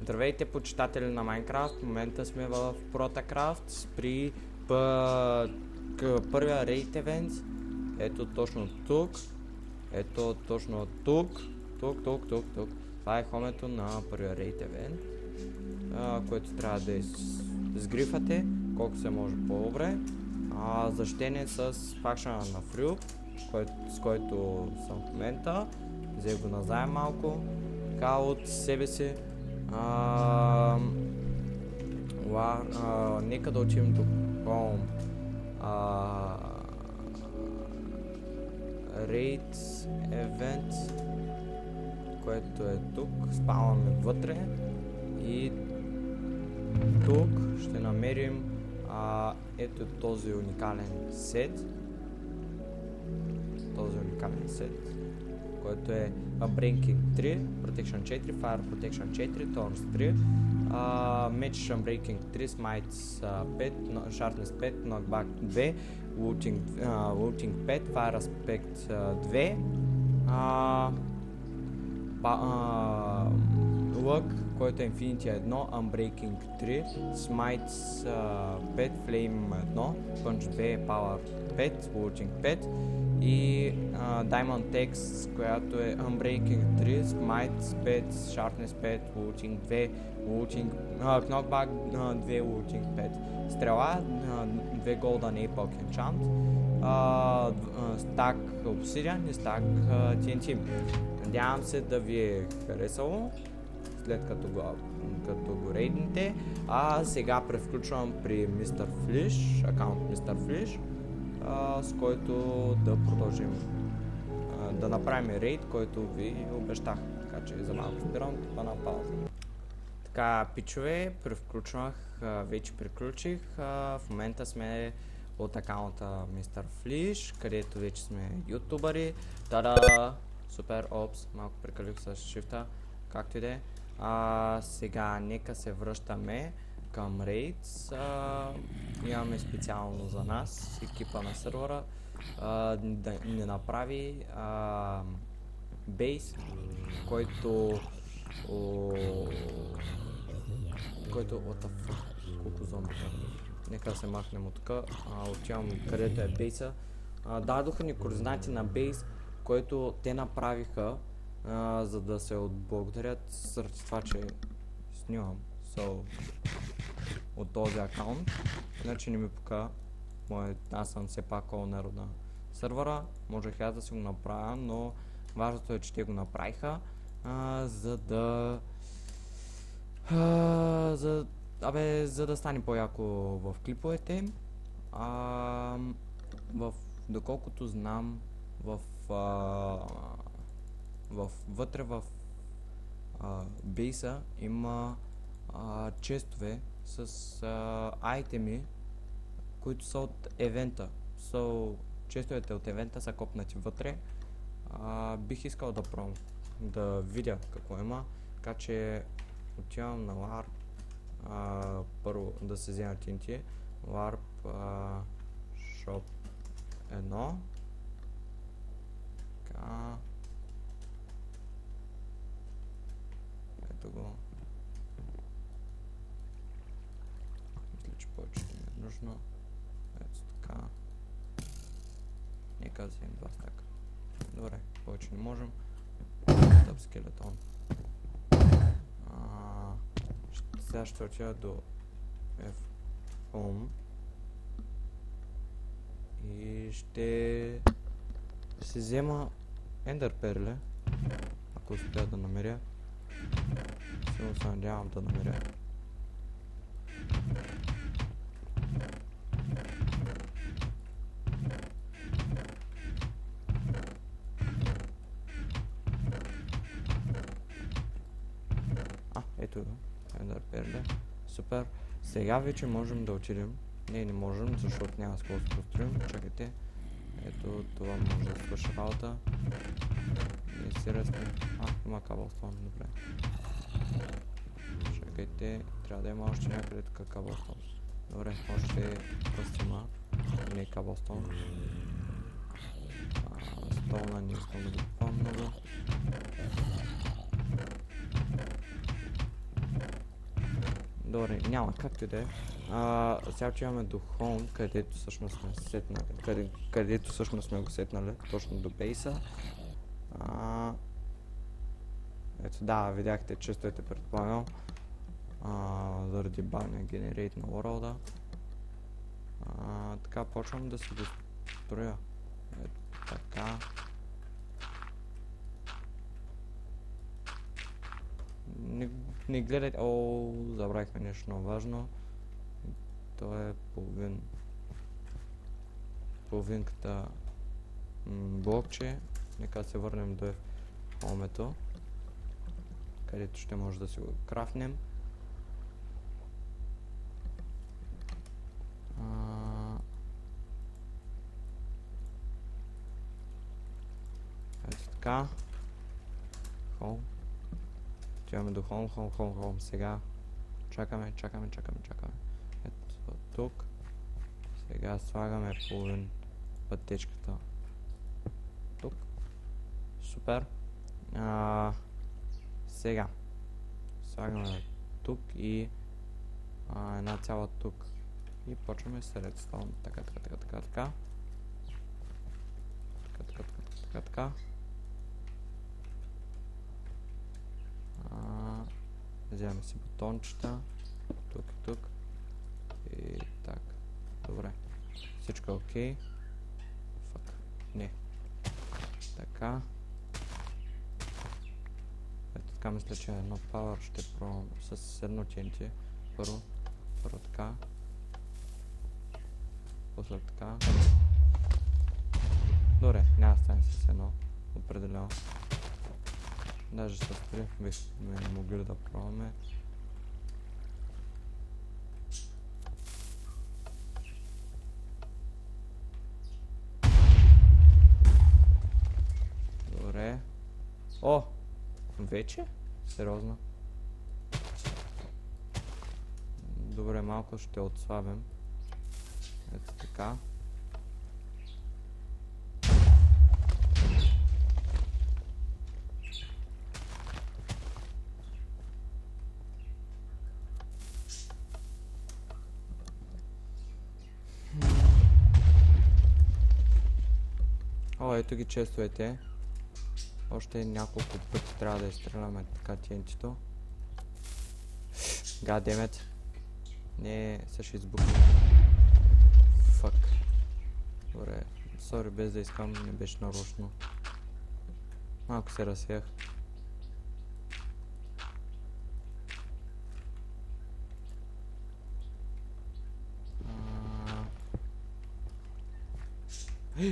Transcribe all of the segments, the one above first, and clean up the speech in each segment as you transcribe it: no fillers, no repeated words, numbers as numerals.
Здравейте, почитатели на Майнкрафт. В момента сме в Protacraft при първия рейд евент. Ето точно тук. Ето точно тук. Тук. Това е хомето на първия рейд евент, което трябва да изгрифате колко се може по-добре. Защитение с факшена на Фрю, с който съм в момента. Взех го назаем малко. Така от себе си. Нека да отидем до Home. Raid Event, което е тук. Спаваме вътре и тук ще намерим ето този уникален сет. Който е Unbreaking 3, Protection 4, Fire Protection 4, Thorns 3, Match Unbreaking 3, Smites 5, Sharpness 5, Knockback 2, Looting 5, Fire Aspect 2, Luck, който е Infinity 1, Unbreaking 3, Smites 5, Flame 1, Punch 2, Power 5, Looting 5 и Diamond Text, която е Unbreaking 3, Smite 5, Sharpness 5, Looting 2, Knockback 2, Looting 5. Стрела, 2 Golden Apoc Enchant, стак Obsidian и стак TNT. Надявам се да ви е харесало, след като го рейдните. Сега превключвам при Mr. Flish, аккаунт Mr. Flish, с който да продължим да направим рейд, който ви обещах. Така че за малко спирам това на пауза. Така, пичове, превключвах, вече приключих. В момента сме от акаунта Mr. Flish, където вече сме ютубъри. Тада! Супер, опс, малко прекалих с шифта, както и да е. Сега нека се връщаме към рейдс. Имаме специално за нас екипа на сървъра да ни направи бейс, който колко зомбита. Нека се махнем от тук. Отивам където е бейса. Дадоха ни координати на бейс, който те направиха, за да се отблагодарят заради това, че снимам от този акаунт. Иначе не ми пука. Аз съм все пак олнер на сървъра. Можех аз да си го направя, но важното е, че те го направиха, за да стане по-яко в клиповете. Доколкото знам, вътре в бейса има честове с айтеми, които са от евента. Честовете от евента са копнати вътре. Бих искал да пробвам, да видя какво има, така че отивам на LARP. Първо да се взема TNT. LARP Shop 1. Така. Ето го. Мисля, че повече не е нужно. Ето така. Нека да вземем 2 стака. Добре, повече не можем. Тъп скелетон. Сега ще отида до F-Home и ще си взема Ender Pearl, ако успея да намеря. Силно се надявам да намеря. Ето го, Ender Pearl. Супер. Сега вече можем да отидем. Не можем, защото няма с какво да се построим. Чакайте. Ето това може да свърши работа. И сериозно. Има кабелстон, добре. Чакайте, трябва да има още някъде тук кабелстон. Добре, още има. Не кабелстон. Столна не искам да го купам много. Добре, няма, както и да е. Сега отиваме до Home, където всъщност сме сетнали, където всъщност сме го сетнали, точно до бейса. Ето да, видяхте, че стоите предполагал. Заради бавния генерейт на World-а. Така, почвам да се го строя. Ето така. Не гледайте... О, забравихме нещо много важно. То е половинката блокче. Нека се върнем до Home-ето, където ще може да си го крафнем. Ето така. Home. Отиваме до Home. Сега чакаме. Ето тук. Сега слагаме половин пътечката тук. Супер. Сега слагаме тук и една цяла тук. И почваме с редстоун. Така. Вземаме си бутончета. Тук. И так. Добре. Всичко е окей. Фак. Не. Така. Ето така мисля, че едно power ще пробвам с едно TNT. Първо така. После така. Добре, няма да стане с едно. Определено. Даже с 3 бихме могли да пробваме. Добре. О! Вече? Сериозно? Добре, малко ще отслабим. Ето така. О, ето ги честовете. Още няколко пъти трябва да изстреляме така TNT-то. Goddammit. Не, се ще избухне. Фак. Добре. Сори, без да искам, не беше нарочно. Малко се разсеях.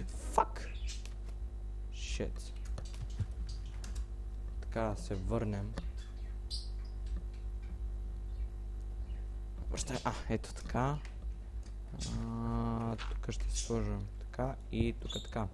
Фак! Shit. Така да се върнем. Ето така. Тук ще сложим така и тук така.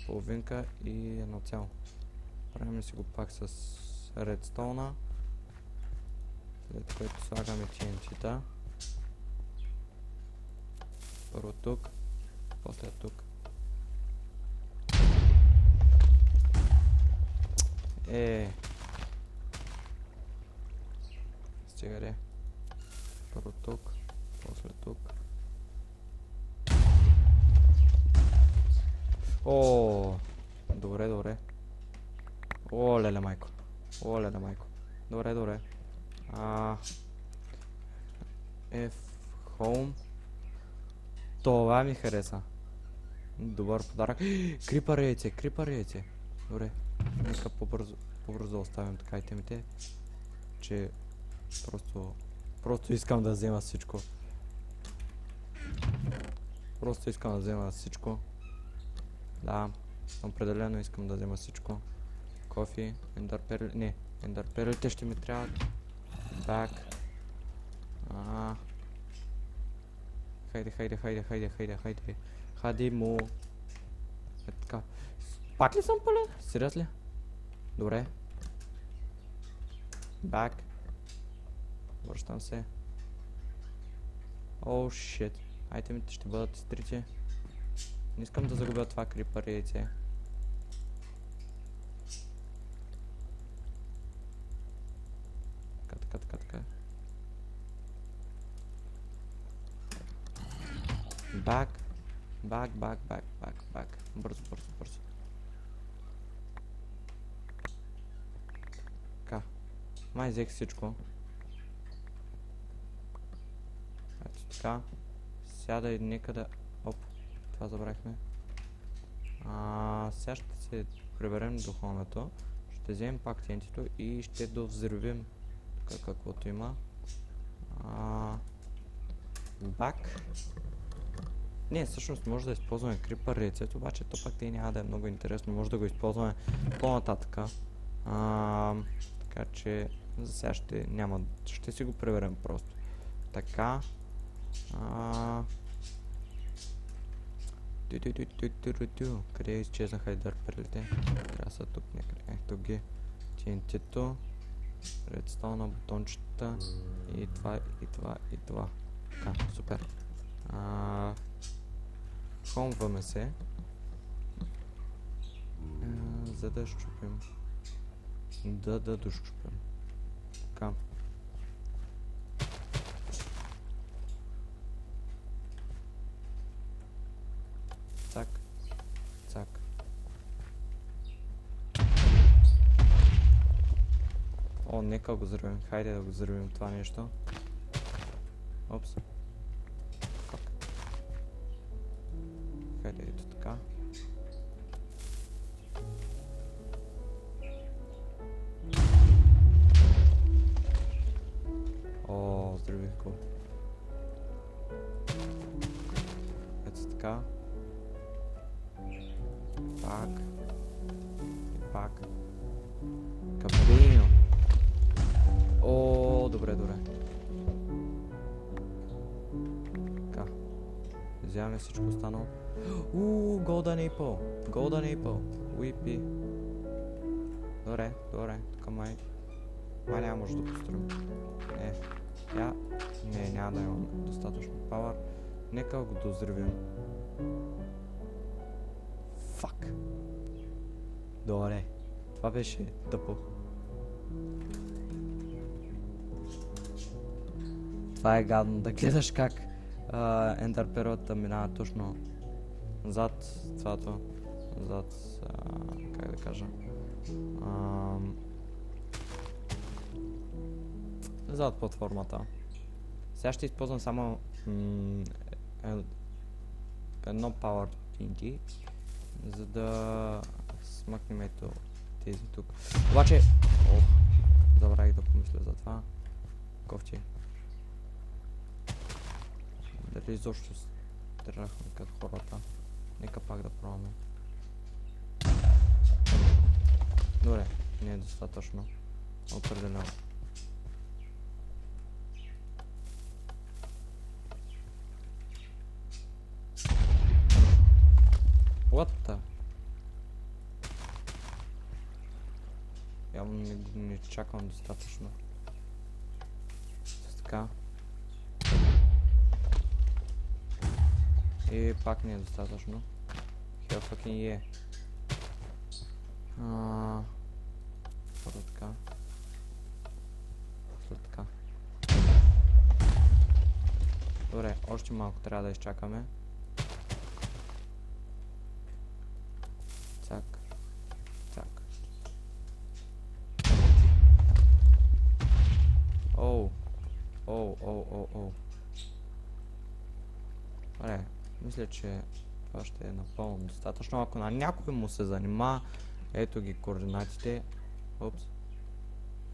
Половинка и едно цяло. Правим си го пак с редстоуна. След което слагаме TNT-та. Първо тук, после тук. Стига де. Първо тук, после тук. О, добре. О, леле майко. Добре. Home. Това ми хареса. Добър подарък. Крипър яйце. Добре. Нека по-бързо оставим така айтемите. Че просто искам да взема всичко. Да, определено искам да взема всичко. Кофи, ендърперли... Не, ендърперлите ще ми трябват. Бак. Хайде. Хади му. Е така. Пак ли съм пълен? Сериозно ли? Добре. Бак. Връщам се. О, шит. Айтемите ще бъдат изтрити. Не искам да загубя това крипър яйце. Така. Бак. Бързо. Така. Май взех всичко. Ето така. Сядай, нека да... Оп, това забравихме. Сега ще се приберем духовното. Ще вземем пак тентито и ще довзривим тук каквото има. Бак. Не, всъщност може да използваме крипър рецепт, обаче то пак те няма да е много интересно. Може да го използваме по-нататъка. Така че за сега ще си го проверим просто. Така. Къде изчезнаха и дърперлите? Трябва да са тук някъде. Ето ги. TNT-то. Редстоуна, бутончета. И това. Така, супер. Хомваме се. За да щупим. Да дощупим. Така. Цак. О, нека го взривим. Хайде да го взривим това нещо. Опс. Как? Хайде, ето така. О, взривих го. Ето така. Пак. Кабино. О, добре. Така. Вземаме всичко останало. Golden Apple. Уипи. Добре. Тук май няма може да построим. Няма да имаме достатъчно пауър. Нека го дозривим. Фак. Добре. Това беше тъпо. Това е гадно да гледаш как ендър периодата минава точно зад цвято. Как да кажа. Зад платформата. Сега ще използвам само едно Power TNT, за да смъкнем ето тези тук. Обаче, забравих да помисля за това. Кофти. Дали изобщо стрелахме като хората. Нека пак да пробваме. Добре, не е достатъчно. Определено. What the? Явно не чакам достатъчно. Така. И пак не е достатъчно. Hell fucking yeah. Първо така. После така. Добре, още малко трябва да изчакаме. Цак. Оу. Добре, мисля, че това ще е напълно достатъчно. Ако на някой му се занима, ето ги координатите. Опс.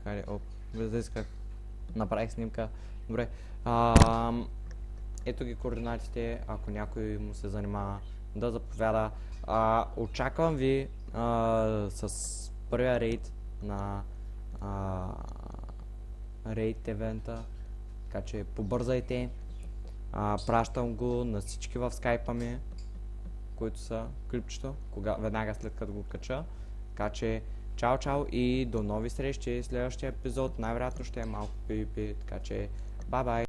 Хайде, исках. Направих снимка. Добре. Ето ги координатите, ако някой му се занимава да заповяда. Очаквам ви с първия рейд на рейд евента, така че побързайте. Пращам го на всички в скайпа ми, които са клипчето, веднага след като го кача. Така че чао и до нови срещи. Следващия епизод най-вероятно ще е малко PvP, така че бай-бай!